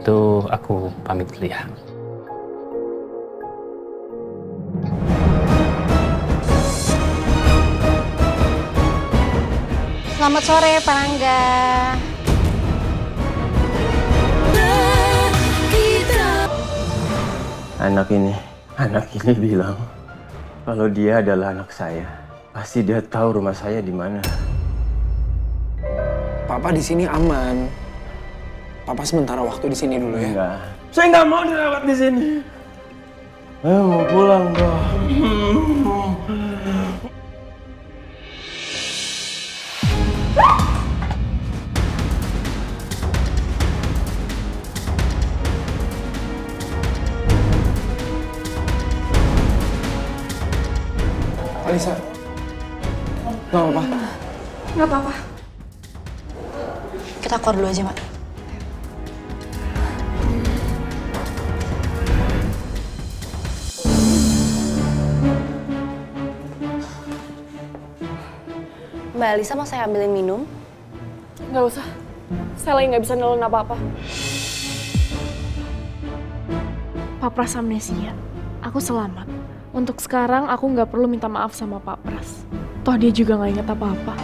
gitu aku pamit dulu ya. Selamat sore, Pak Rangga. Anak ini bilang kalau dia adalah anak saya. Pasti dia tahu rumah saya di mana. Papa di sini aman. Papa sementara waktu di sini dulu ya. Enggak. Saya nggak mau dirawat di sini. Saya mau pulang, Bro. Alisa, nggak apa-apa. Nggak apa-apa. Kita keluar dulu aja, Mbak. Mbak Alisa mau saya ambilin minum? Nggak usah. Saya lagi nggak bisa nolongin apa-apa. Pak Pras amnesia. Aku selamat. Untuk sekarang aku nggak perlu minta maaf sama Pak Pras. Toh dia juga nggak inget apa-apa.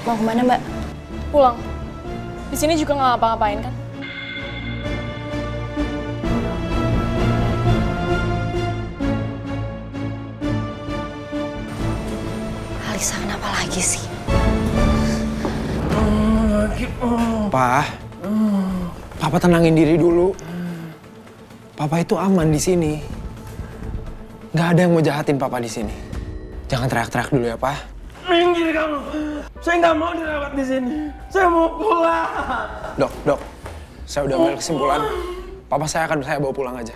Mau kemana, Mbak? Pulang. Di sini juga nggak ngapa-ngapain kan? Alisa kenapa lagi sih? Papa tenangin diri dulu. Papa itu aman di sini. Nggak ada yang mau jahatin Papa di sini. Jangan teriak-teriak dulu ya, Pak. Minggir kamu. Saya nggak mau dirawat di sini. Saya mau pulang. Dok. Saya udah ambil kesimpulan. Papa saya bawa pulang aja.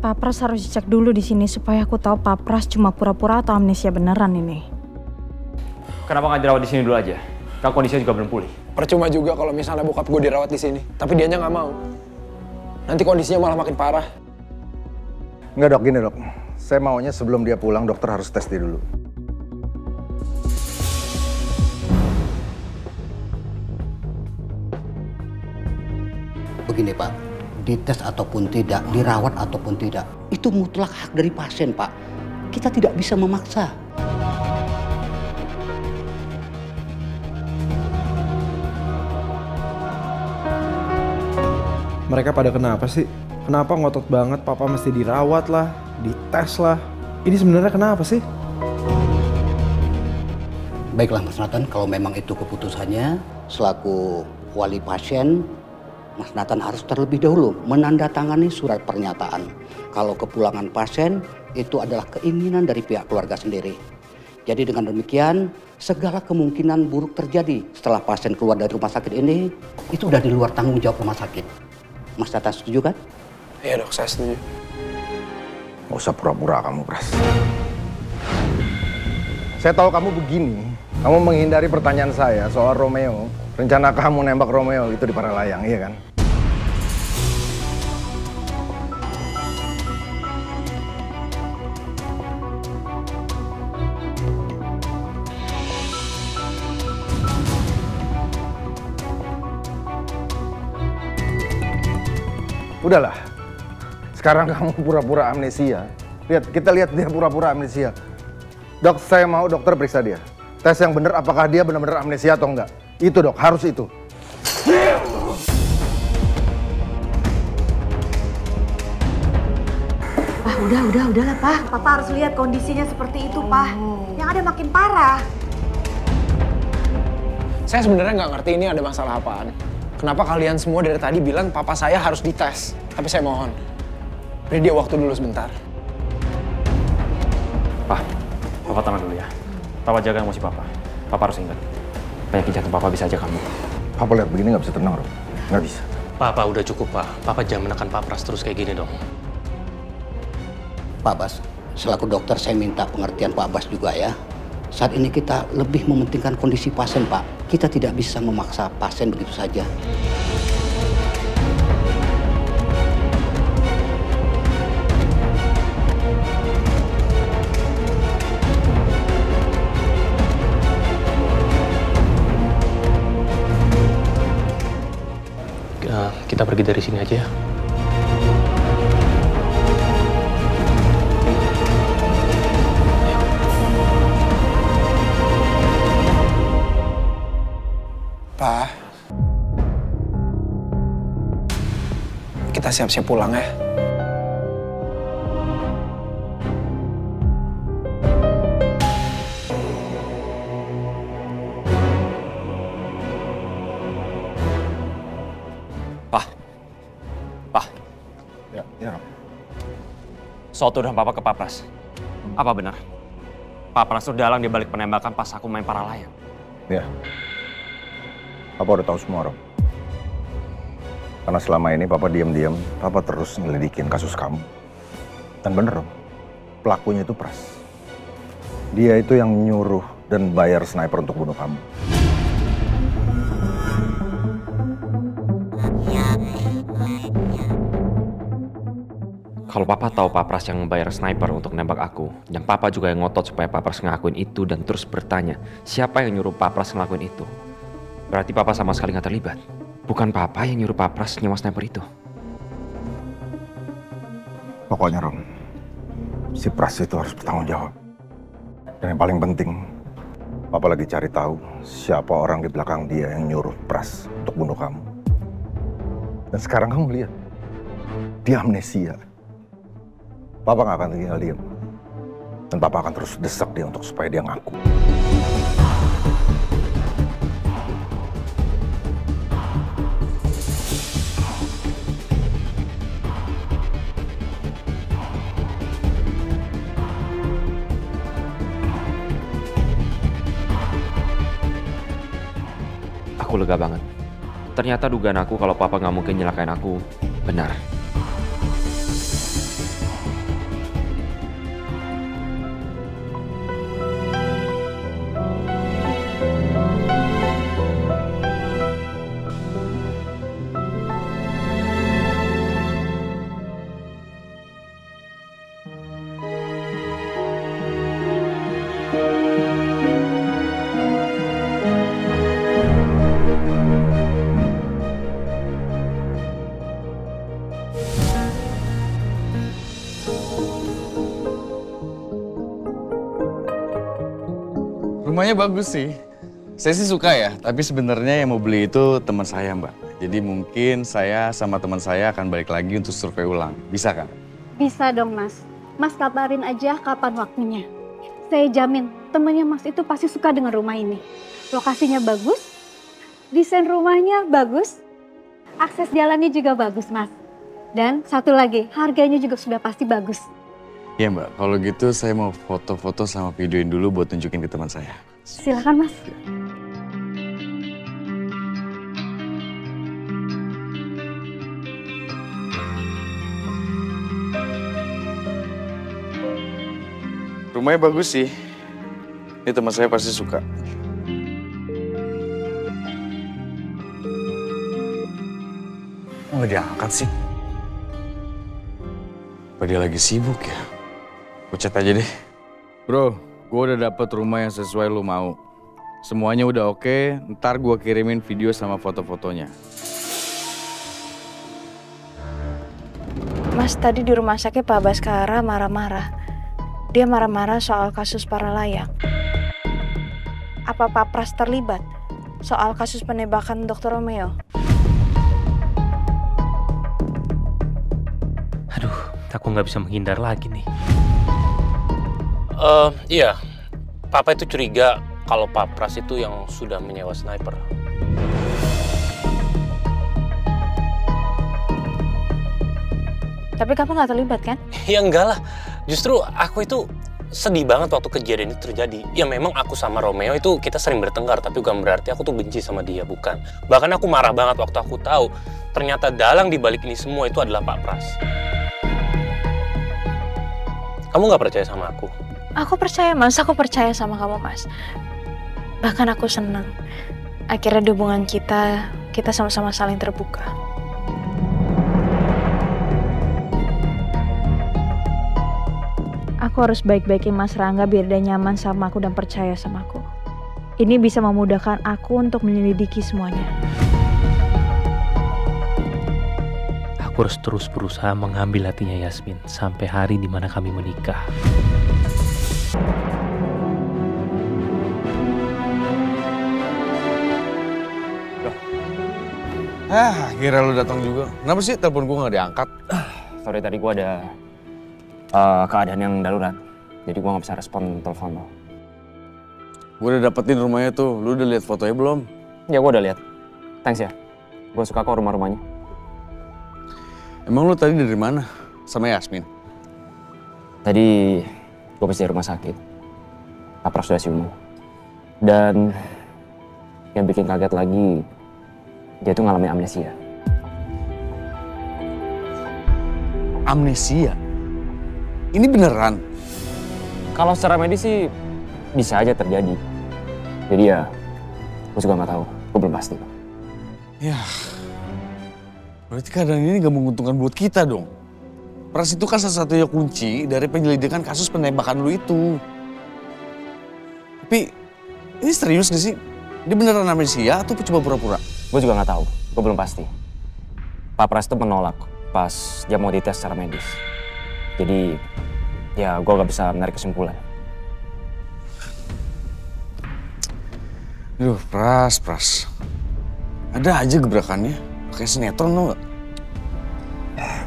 Pak Pras harus dicek dulu di sini supaya aku tahu Pak Pras cuma pura-pura atau amnesia beneran ini. Kenapa nggak dirawat di sini dulu aja? Kan kondisinya juga belum pulih. Percuma juga kalau misalnya bokap gue dirawat di sini, tapi dianya nggak mau. Nanti kondisinya malah makin parah. Enggak, Dok, gini, Dok. Saya maunya sebelum dia pulang, dokter harus tes dia dulu. Begini, Pak. Dites ataupun tidak, dirawat ataupun tidak, itu mutlak hak dari pasien, Pak. Kita tidak bisa memaksa. Mereka pada kenapa sih? Kenapa ngotot banget papa mesti dirawat lah, dites lah? Ini sebenarnya kenapa sih? Baiklah, Mas Nathan, kalau memang itu keputusannya, selaku wali pasien, Mas Nathan harus terlebih dahulu menandatangani surat pernyataan. Kalau kepulangan pasien itu adalah keinginan dari pihak keluarga sendiri. Jadi dengan demikian, segala kemungkinan buruk terjadi setelah pasien keluar dari rumah sakit ini, itu udah di luar tanggung jawab rumah sakit. Mas Nathan setuju kan? Iya, Dok, saya setuju. Nggak usah pura-pura kamu, Pras. Saya tahu kamu begini. Kamu menghindari pertanyaan saya soal Romeo. Rencana kamu nembak Romeo itu di Paralayang, iya kan? Udahlah, sekarang kamu pura-pura amnesia. Kita lihat dia pura-pura amnesia. Dok, saya mau dokter periksa dia. Tes yang benar apakah dia benar-benar amnesia atau enggak. Itu, Dok, harus itu. Udahlah, Pak. Papa harus lihat kondisinya seperti itu, Pak. Yang ada makin parah. Saya sebenarnya nggak ngerti ini ada masalah apaan. Kenapa kalian semua dari tadi bilang papa saya harus dites? Tapi saya mohon, beri dia waktu dulu sebentar. Papa tenang dulu ya. Papa jaga emosi Papa. Papa harus ingat, penyakit jantung Papa bisa aja kamu. Papa lihat begini nggak bisa tenang, Rob. Nggak bisa. Papa udah cukup, Pak. Papa jangan menekan Pak Pras terus kayak gini dong. Pak Bas, selaku dokter saya minta pengertian Pak Bas juga ya. Saat ini kita lebih mementingkan kondisi pasien, Pak. Kita tidak bisa memaksa pasien begitu saja. kita pergi dari sini aja ya. Pa, kita siap-siap pulang ya. Pak. Ya. Soal tuduhan Papa ke Pak Pras. Apa benar? Pak Pras itu dalang di balik penembakan pas aku main para layang. Ya. Papa udah tahu semua, Rom. Karena selama ini Papa diam-diam, Papa terus nyelidikin kasus kamu. Dan bener, Rom. Pelakunya itu Pras. Dia itu yang nyuruh dan bayar sniper untuk bunuh kamu. Kalau Papa tahu Pak Pras yang membayar sniper untuk nembak aku, dan Papa juga yang ngotot supaya Pak Pras ngelakuin itu dan terus bertanya, siapa yang nyuruh Pak Pras ngelakuin itu? Berarti Papa sama sekali nggak terlibat. Bukan Papa yang nyuruh Pak Pras nyewa sniper itu. Pokoknya, Rom, si Pras itu harus bertanggung jawab. Dan yang paling penting, Papa lagi cari tahu siapa orang di belakang dia yang nyuruh Pras untuk bunuh kamu. Dan sekarang kamu lihat, dia amnesia. Papa nggak akan tinggal diam. Dan Papa akan terus desak dia untuk supaya dia ngaku. Aku lega banget. Ternyata dugaan aku kalau Papa nggak mungkin nyelakain aku benar. Rumahnya bagus sih. Saya sih suka ya, tapi sebenarnya yang mau beli itu teman saya, Mbak. Jadi mungkin saya sama teman saya akan balik lagi untuk survei ulang. Bisa kan? Bisa dong, Mas. Mas kabarin aja kapan waktunya. Saya jamin temannya Mas itu pasti suka dengan rumah ini. Lokasinya bagus, desain rumahnya bagus, akses jalannya juga bagus, Mas. Dan satu lagi, harganya juga sudah pasti bagus. Iya, Mbak. Kalau gitu saya mau foto-foto sama videoin dulu buat tunjukin ke teman saya. Silakan, Mas. Rumahnya bagus sih. Ini teman saya pasti suka. Nggak diangkat sih. Apa dia lagi sibuk ya? Gue chat aja deh. Bro, gue udah dapet rumah yang sesuai lu mau. Semuanya udah oke, ntar gue kirimin video sama foto-fotonya. Mas, tadi di rumah sakit Pak Baskara marah-marah. Dia marah-marah soal kasus para layang. Apa Pak Pras terlibat soal kasus penembakan Dr. Romeo? Aduh, aku nggak bisa menghindar lagi nih. Iya, Papa itu curiga kalau Pak Pras itu yang sudah menyewa sniper. Tapi kamu nggak terlibat kan? Ya enggak lah, justru aku itu sedih banget waktu kejadian itu terjadi. Ya memang aku sama Romeo itu kita sering bertengkar, tapi bukan berarti aku tuh benci sama dia, bukan. Bahkan aku marah banget waktu aku tahu ternyata dalang di balik ini semua itu adalah Pak Pras. Kamu nggak percaya sama aku? Aku percaya, Mas. Aku percaya sama kamu, Mas. Bahkan aku senang. Akhirnya di hubungan kita sama-sama saling terbuka. Aku harus baik-baikin Mas Rangga biar dia nyaman sama aku dan percaya sama aku. Ini bisa memudahkan aku untuk menyelidiki semuanya. Aku harus terus berusaha mengambil hatinya Yasmin sampai hari dimana kami menikah. Akhirnya lu datang juga. Kenapa sih telepon gue gak diangkat? Sorry, tadi gue ada keadaan yang darurat. Jadi gue gak bisa respon telepon lo. Gue udah dapetin rumahnya tuh. Lu udah lihat fotonya belum? Ya, gue udah lihat. Thanks ya. Gue suka kok rumah-rumahnya. Emang lu tadi dari mana? Sama Yasmin? Tadi gue pas di rumah sakit. Papras sudah siuman. Dan yang bikin kaget lagi, dia tuh ngalamin amnesia. Amnesia? Ini beneran? Kalau secara medis sih bisa aja terjadi. Jadi ya, gue juga nggak tahu. Gue belum pasti. Ya, berarti keadaan ini gak menguntungkan buat kita dong. Pras itu kan salah satunya kunci dari penyelidikan kasus penembakan lu itu. Tapi ini serius gak sih? Dia beneran amnesia atau coba pura-pura? Gue juga nggak tahu. Gue belum pasti. Pak Pras itu menolak pas dia mau dites secara medis. Jadi ya gue gak bisa menarik kesimpulan. Duh, Pras. Ada aja gebrakannya. Kayak sinetron lo gak?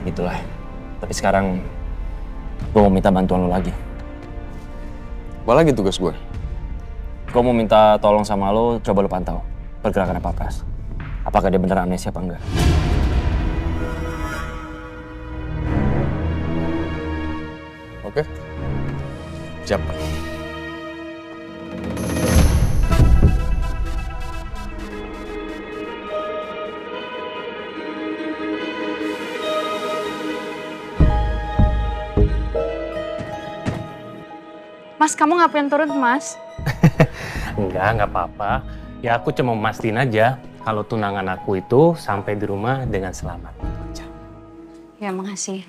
Gitulah. Tapi sekarang gue mau minta bantuan lo lagi. Apa lagi tugas gue? Gue mau minta tolong sama lo, coba lo pantau pergerakan Pak Pras. Apakah dia beneran amnesia apa enggak? Oke. Siap. Mas, kamu ngapain turun, Mas? Enggak apa-apa. Ya aku cuma mastiin aja kalau tunangan aku itu sampai di rumah dengan selamat. Ya, makasih.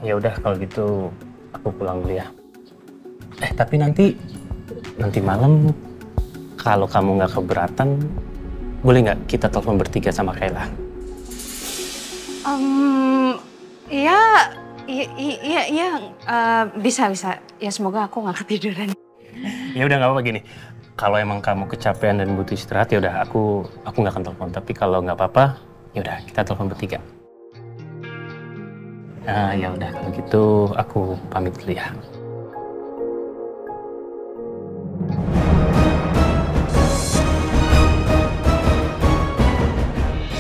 Ya udah kalau gitu aku pulang dulu ya. Tapi nanti malam kalau kamu nggak keberatan, boleh nggak kita telepon bertiga sama Kayla? Iya, bisa. Ya semoga aku nggak ketiduran. Ya udah nggak apa-apa gini. Kalau emang kamu kecapean dan butuh istirahat, ya udah aku nggak akan telepon. Tapi kalau nggak apa-apa, ya udah kita telepon bertiga. Nah, ya udah kalau gitu aku pamit dulu ya.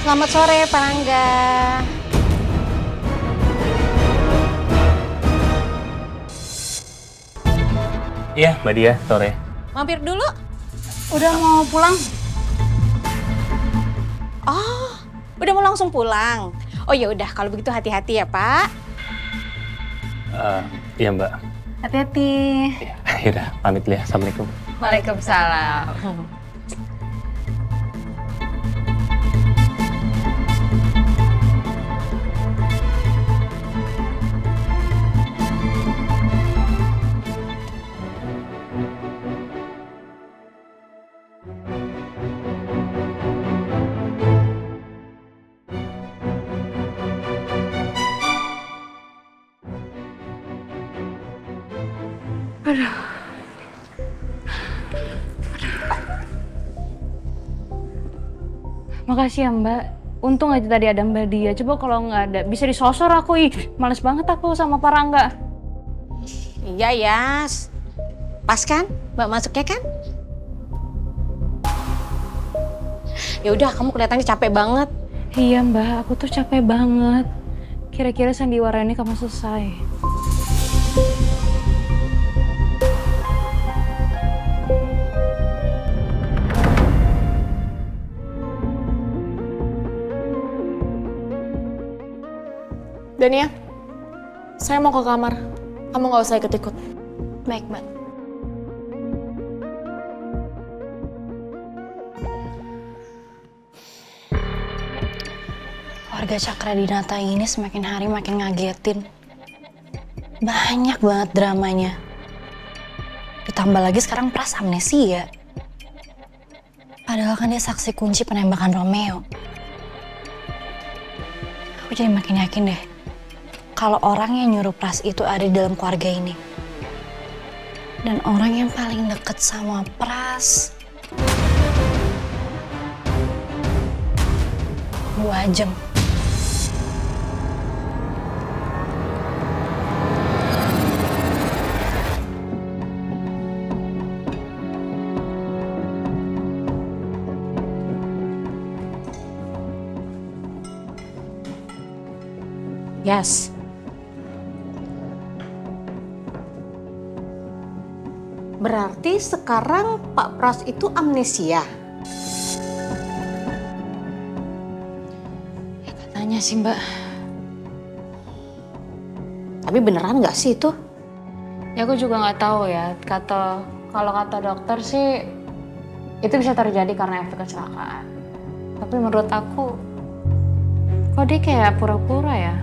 Selamat sore, Pak Rangga. Iya, Mbak Dia, sore. Mampir dulu. Udah mau pulang? Oh, udah mau langsung pulang. Oh ya udah, kalau begitu hati-hati ya, Pak. Iya, Mbak. Hati-hati. Ya udah, pamit dulu ya. Assalamualaikum. Waalaikumsalam. Makasih ya, Mbak. Untung aja tadi ada Mbak Dia. Coba kalau nggak ada, bisa disosor aku. Males banget aku sama Pak Rangga. Iya, Yas. Pas kan? Mbak masuknya kan? Ya udah, kamu kelihatannya capek banget. Iya, Mbak. Aku tuh capek banget. Kira-kira sandiwara ini kamu selesai. Dania, saya mau ke kamar. Kamu nggak usah ikut-ikut. Baik, Mbak. Warga Cakradinata ini semakin hari makin ngagetin. Banyak banget dramanya. Ditambah lagi sekarang Pras amnesia. Padahal kan dia saksi kunci penembakan Romeo. Aku jadi makin yakin deh kalau orang yang nyuruh Pras itu ada di dalam keluarga ini. Dan orang yang paling deket sama Pras, Bu Ajeng. Yes. Berarti sekarang Pak Pras itu amnesia? Ya katanya sih Mbak. Tapi beneran nggak sih itu? Ya aku juga nggak tahu ya. Kalau kata dokter sih itu bisa terjadi karena efek kecelakaan. Tapi menurut aku, kok dia kayak pura-pura ya?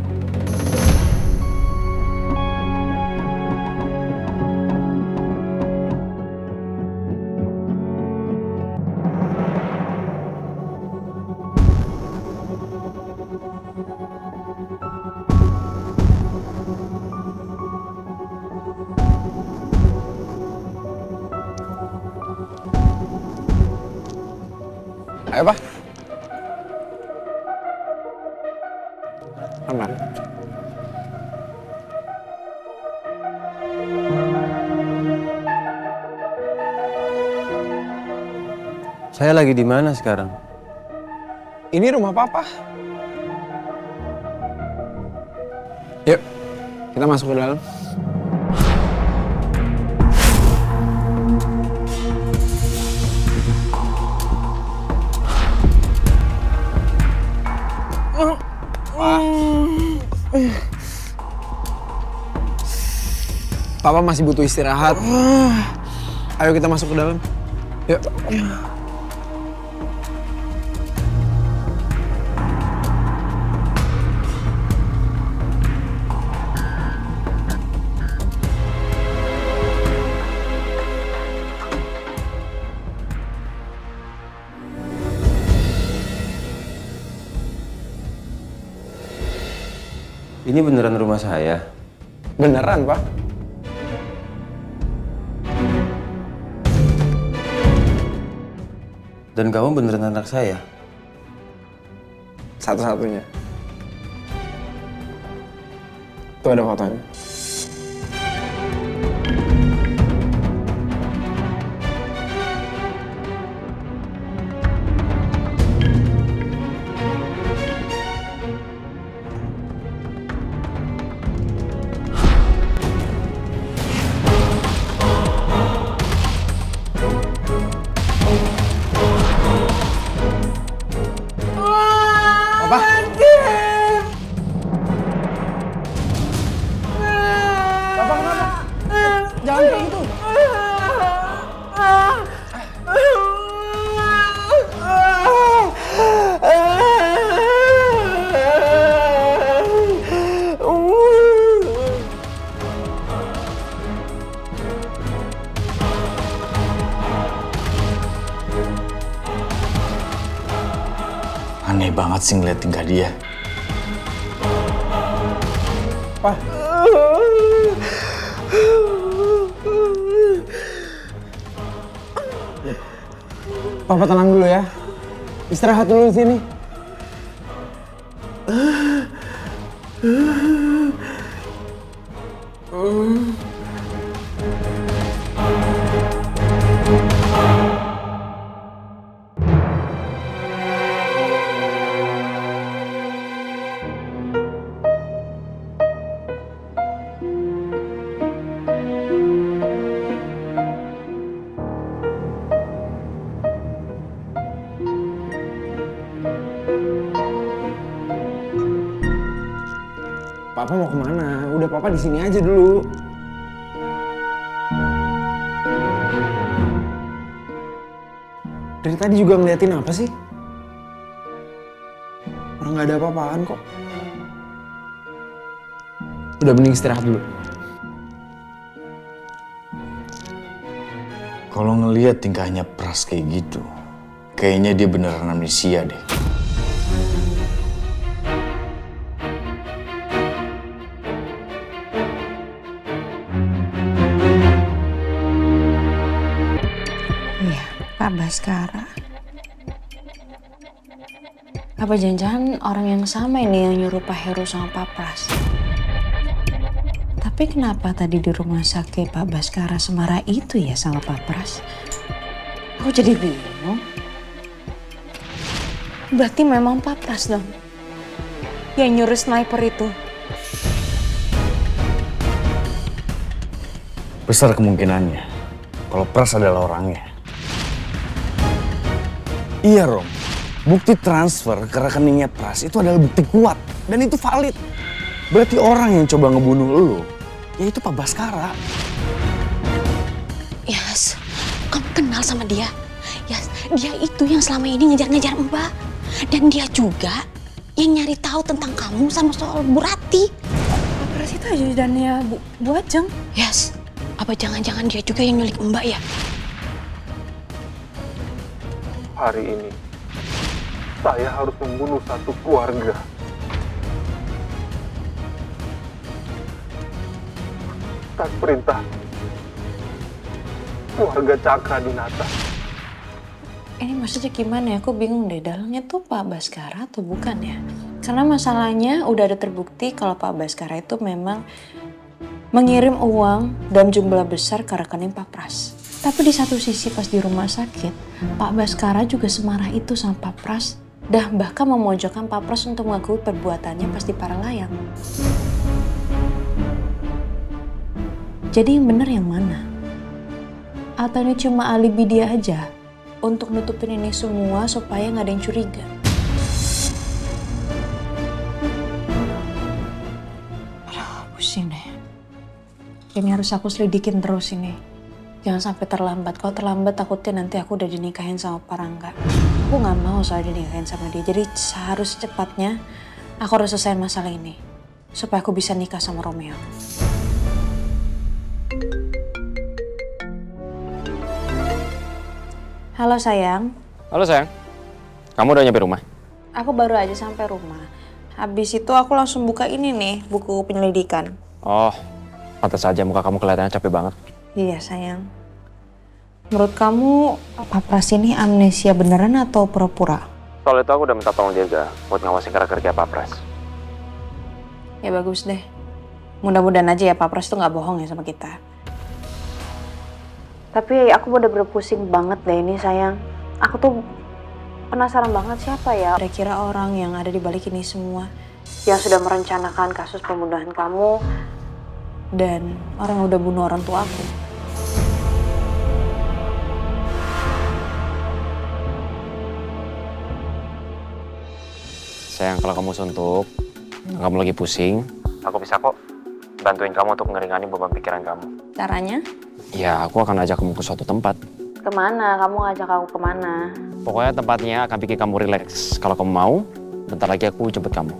Ayo, Pak. Aman. Saya lagi di mana sekarang? Ini rumah Papa. Yuk, kita masuk ke dalam. Papa masih butuh istirahat. Ayo kita masuk ke dalam. Yuk. Ini beneran rumah saya? Beneran, Pak. Dan kamu beneran anak saya? Satu-satunya. Tuh ada fotonya. Jangan kayak gitu. Aneh banget sih ngeliat tingkah dia. Pak. Papa tenang dulu ya. Istirahat dulu di sini. Papa mau kemana? Udah Papa di sini aja dulu. Dari tadi juga ngeliatin apa sih? Orang nggak ada apa-apaan kok. Udah mending istirahat dulu. Kalau ngelihat tingkahnya Pras kayak gitu, kayaknya dia beneran amnesia deh. Baskara. Apa jangan-jangan orang yang sama ini yang nyuruh Pak Heru sama Pak Pras? Tapi kenapa tadi di rumah sakit Pak Baskara semarah itu ya sama Pak Pras? Aku jadi bingung. Berarti memang Pak Pras dong yang nyuruh sniper itu. Besar kemungkinannya kalau Pras adalah orangnya. Iya Rom, bukti transfer ke rekeningnya Pras itu adalah bukti kuat dan itu valid. Berarti orang yang coba ngebunuh lo yaitu Pak Baskara. Yas, kamu kenal sama dia? Yas, dia itu yang selama ini ngejar-ngejar Mbak. Dan dia juga yang nyari tahu tentang kamu sama soal Bu Rati. Pak Pras itu ajudannya Bu Ajeng. Yas, apa jangan-jangan dia juga yang nyulik Mbak ya? Hari ini, saya harus membunuh satu keluarga. Atas perintah keluarga Cakra Dinata. Ini maksudnya gimana ya? Aku bingung deh, dalamnya tuh Pak Baskara atau bukan ya? Karena masalahnya udah ada terbukti kalau Pak Baskara itu memang mengirim uang dalam jumlah besar ke rekening Pak Pras. Tapi di satu sisi pas di rumah sakit, Pak Baskara juga semarah itu sama Pak Pras. Dan bahkan memojokkan Pak Pras untuk mengakui perbuatannya pas di Paralayang. Jadi yang benar yang mana? Atau ini cuma alibi dia aja untuk nutupin ini semua supaya nggak ada yang curiga? Aduh, pusing deh. Ini harus aku selidikin terus ini. Jangan sampai terlambat. Kalau terlambat takutnya nanti aku udah dinikahin sama Pak Rangga. Aku nggak mau soal dinikahin sama dia. Jadi harus secepatnya aku harus selesai masalah ini supaya aku bisa nikah sama Romeo. Halo sayang. Halo sayang. Kamu udah nyampe rumah? Aku baru aja sampai rumah. Habis itu aku langsung buka ini nih, buku penyelidikan. Oh, pantas saja muka kamu kelihatannya capek banget. Iya sayang. Menurut kamu Pak Pras ini amnesia beneran atau pura-pura? Soal itu aku udah minta tolong Dirga buat ngawasin kerja Pak Pras. Ya bagus deh. Mudah-mudahan aja ya Pak Pras tuh nggak bohong ya sama kita. Tapi aku udah berpusing banget deh ini sayang. Aku tuh penasaran banget siapa ya kira-kira orang yang ada di balik ini semua. Yang sudah merencanakan kasus pembunuhan kamu dan orang yang udah bunuh orang tua aku. Sayang, kalau kamu suntuk, kamu lagi pusing, aku bisa kok bantuin kamu untuk ngeringanin beban pikiran kamu. Caranya? Ya, aku akan ajak kamu ke suatu tempat. Kemana? Kamu ngajak aku kemana? Pokoknya tempatnya akan bikin kamu rileks. Kalau kamu mau, bentar lagi aku jemput kamu.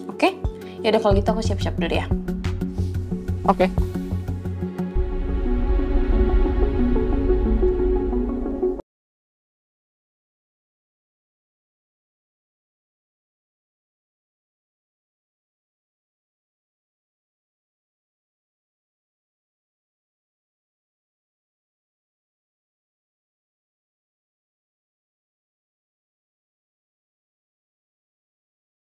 Oke? Yaudah kalau gitu aku siap-siap dulu ya. Oke.